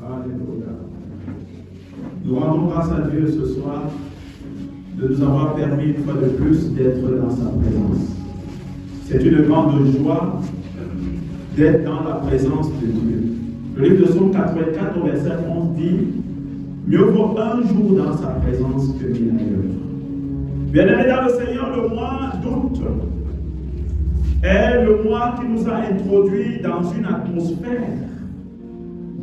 Alléluia. Nous rendons grâce à Dieu ce soir de nous avoir permis une fois de plus d'être dans sa présence. C'est une grande joie d'être dans la présence de Dieu. Le livre de Psaume 84 au verset 11 dit « Mieux vaut un jour dans sa présence que 1000 ailleurs ». Bien-aimés dans le Seigneur, le mois d'août est le mois qui nous a introduits dans une atmosphère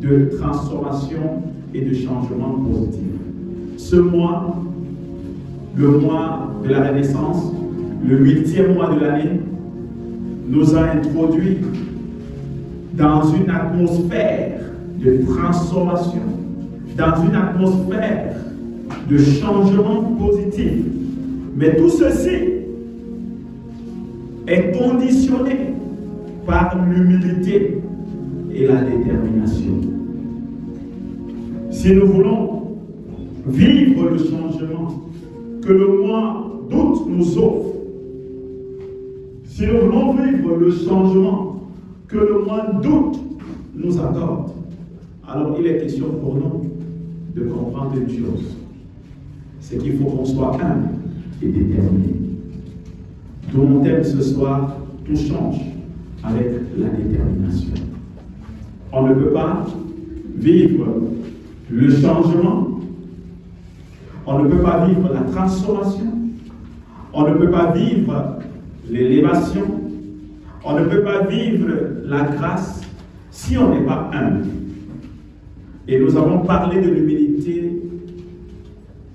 de transformation et de changement positif. Ce mois, le mois de la Renaissance, le 8e mois de l'année, nous a introduits dans une atmosphère de transformation, dans une atmosphère de changement positif. Mais tout ceci est conditionné par l'humilité et la détermination. Si nous voulons vivre le changement que le mois d'août nous offre, si nous voulons vivre le changement que le mois d'août nous accorde, alors il est question pour nous de comprendre une chose, c'est qu'il faut qu'on soit humble et déterminé. D'où mon thème ce soir, tout change avec la détermination. On ne peut pas vivre le changement, on ne peut pas vivre la transformation, on ne peut pas vivre l'élévation, on ne peut pas vivre la grâce si on n'est pas humble. Et nous avons parlé de l'humilité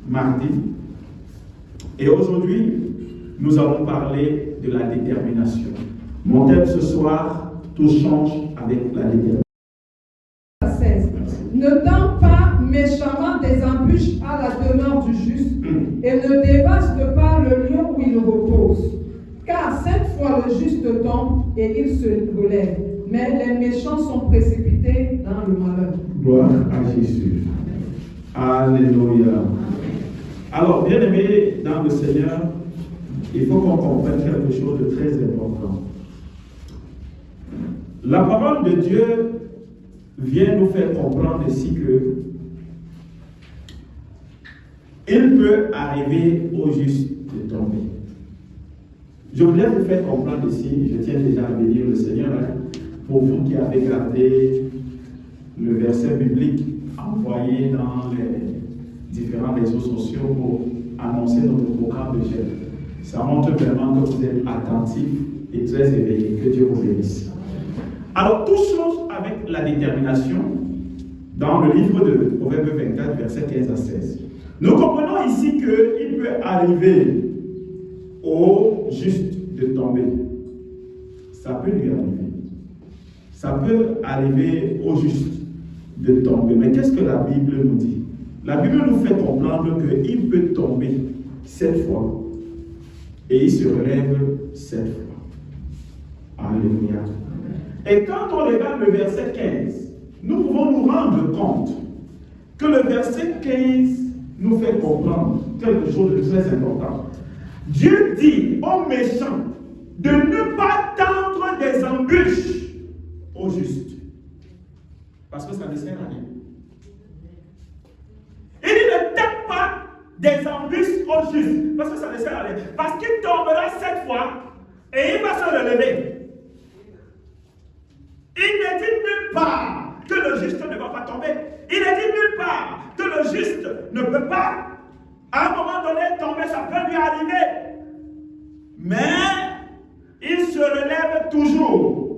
mardi. Et aujourd'hui, nous allons parler de la détermination. Mon thème ce soir, tout change avec la détermination. 16. Ne tends pas méchamment des embûches à la demeure du juste et ne dévaste pas le lieu où il repose. Car 7 fois le juste tombe et il se relève, mais les méchants sont précipités dans le malheur. Gloire à Jésus. Alléluia. Alors, bien aimés dans le Seigneur, il faut qu'on comprenne quelque chose de très important. La parole de Dieu vient nous faire comprendre ici que il peut arriver au juste de tomber. Je voulais vous faire comprendre ici, je tiens déjà à bénir le Seigneur, pour vous qui avez gardé le verset biblique envoyé dans les différents réseaux sociaux pour annoncer notre programme de jeûne. Ça montre vraiment que vous êtes attentifs et très éveillés. Que Dieu vous bénisse. Alors, tout change avec la détermination dans le livre de Proverbes 24, versets 15 à 16. Nous comprenons ici qu'il peut arriver au juste de tomber. Ça peut lui arriver. Ça peut arriver au juste de tomber. Mais qu'est-ce que la Bible nous dit? La Bible nous fait comprendre qu'il peut tomber 7 fois et il se relève 7 fois. Alléluia. Et quand on regarde le verset 15, nous pouvons nous rendre compte que le verset 15 nous fait comprendre quelque chose de très important. Dieu dit aux méchants de ne pas tendre des embûches au juste. Parce que ça ne sert à rien. Il dit ne tente pas des embûches au juste. Parce que ça ne sert à rien. Parce qu'il tombera 7 fois et il va se relever. Il ne dit nulle part que le juste ne va pas tomber. Il ne dit nulle part que le juste ne peut pas, à un moment donné, tomber. Ça peut lui arriver. Mais il se relève toujours.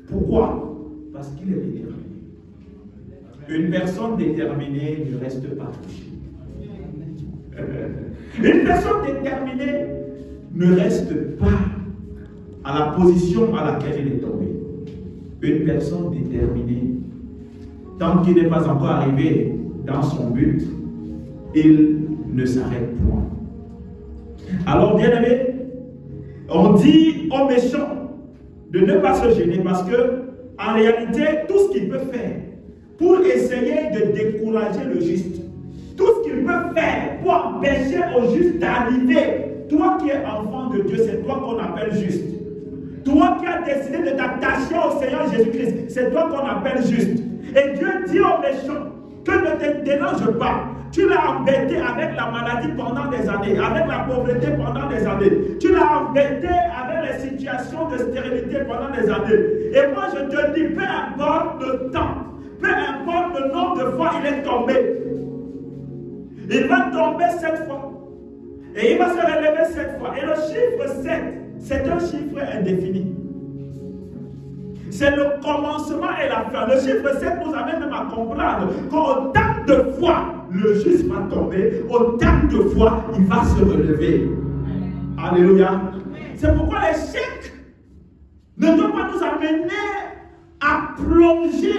Pourquoi? Parce qu'il est déterminé. Une personne déterminée ne reste pas touchée. Une personne déterminée ne reste pas à la position à laquelle il est tombé. Une personne déterminée, tant qu'il n'est pas encore arrivé dans son but, il ne s'arrête point. Alors, bien aimé, on dit aux méchants de ne pas se gêner parce que, en réalité, tout ce qu'il peut faire pour essayer de décourager le juste, tout ce qu'il peut faire pour empêcher au juste d'arriver, toi qui es enfant de Dieu, c'est toi qu'on appelle juste. Toi qui as décidé de t'attacher au Seigneur Jésus-Christ, c'est toi qu'on appelle juste. Et Dieu dit aux méchants que ne te dérange pas. Tu l'as embêté avec la maladie pendant des années, avec la pauvreté pendant des années. Tu l'as embêté avec les situations de stérilité pendant des années. Et moi je te dis, peu importe le temps, peu importe le nombre de fois il est tombé, il va tomber 7 fois. Et il va se relever 7 fois. Et le chiffre 7, c'est un chiffre indéfini. C'est le commencement et la fin. Le chiffre 7 nous amène même à comprendre qu'autant de fois le juste va tomber, autant de fois il va se relever. Alléluia. C'est pourquoi l'échec ne doit pas nous amener à plonger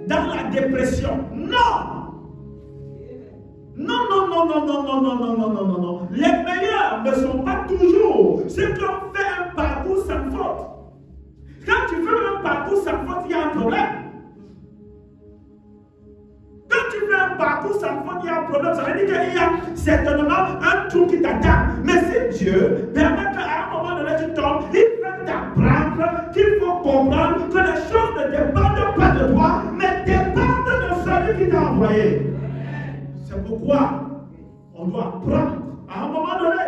dans la dépression. Non. Non. Les meilleurs ne sont pas toujours ceux qui ont fait un parcours sans faute. Quand tu fais un parcours sans faute, il y a un problème. Quand tu fais un parcours sans faute, il y a un problème. Ça veut dire qu'il y a certainement un trou qui t'attaque. Mais si Dieu permet qu'à un moment donné tu tombes, il peut t'apprendre qu'il faut comprendre que les choses ne dépendent pas de toi, mais dépendent de celui qui t'a envoyé. C'est pourquoi on doit apprendre à un moment donné,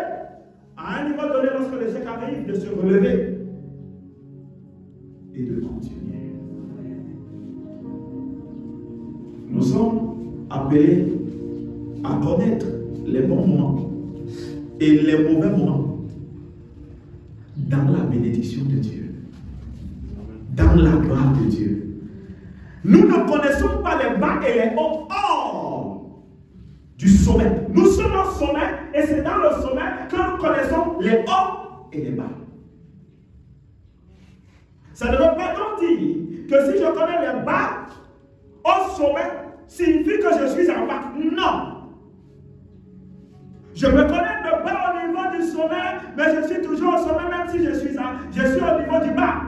à un niveau donné, lorsque l'échec arrive, de se relever et de continuer. Nous sommes appelés à connaître les bons moments et les mauvais moments dans la bénédiction de Dieu, dans la gloire de Dieu. Nous ne connaissons pas les bas et les hauts hors du sommet. Nous sommes au sommet et c'est dans le sommet que nous connaissons les hauts et les bas. Ça ne veut pas donc dire que si je connais les bas au sommet, signifie que je suis en bas. Non. Je me connais de bas au niveau du sommet, mais je suis toujours au sommet même si je suis au niveau du bas.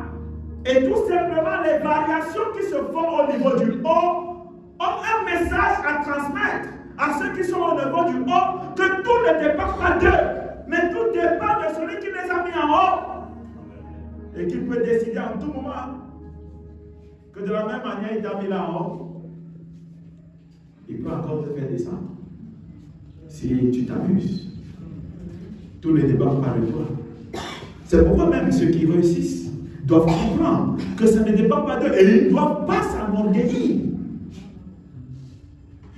Et tout simplement, les variations qui se font au niveau du haut ont un message à transmettre à ceux qui sont au niveau du haut, que tout ne dépend pas d'eux, mais tout dépend de celui qui les a mis en haut. Et qui peut décider en tout moment que de la même manière il t'a mis là en haut, il peut encore te faire descendre. Si tu t'amuses, tout ne dépend pas de toi. C'est pourquoi même ceux qui réussissent doivent comprendre que ça ne dépend pas d'eux et ils ne doivent pas s'enorgueillir.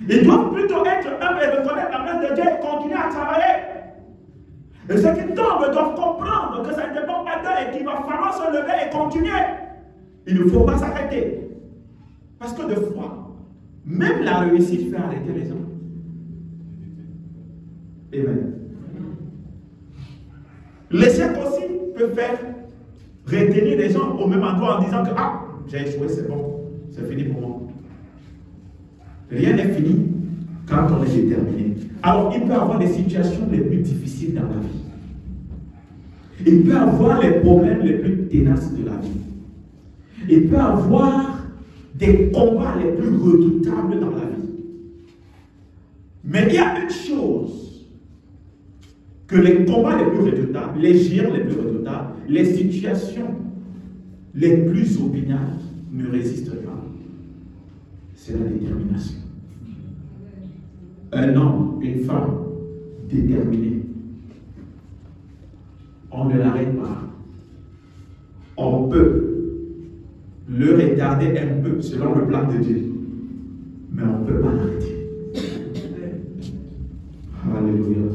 Ils doivent plutôt être humbles et reconnaître la main de Dieu et continuer à travailler. Et ceux qui tombent doivent comprendre que ça ne dépend pas d'eux et qu'il va falloir se lever et continuer. Il ne faut pas s'arrêter. Parce que des fois, même la réussite fait arrêter les gens. Amen. L'échec aussi peut faire retenir les gens au même endroit en disant que ah, j'ai échoué, c'est bon, c'est fini pour moi. Rien n'est fini quand on est déterminé. Alors, il peut y avoir des situations les plus difficiles dans la vie. Il peut y avoir les problèmes les plus ténaces de la vie. Il peut y avoir des combats les plus redoutables dans la vie. Mais il y a une chose, que les combats les plus redoutables, les géants les plus redoutables, les situations les plus opiniâtres ne résistent pas. C'est la détermination. Un homme, une femme déterminée, on ne l'arrête pas. On peut le retarder un peu selon le plan de Dieu, mais on ne peut pas l'arrêter. Alléluia.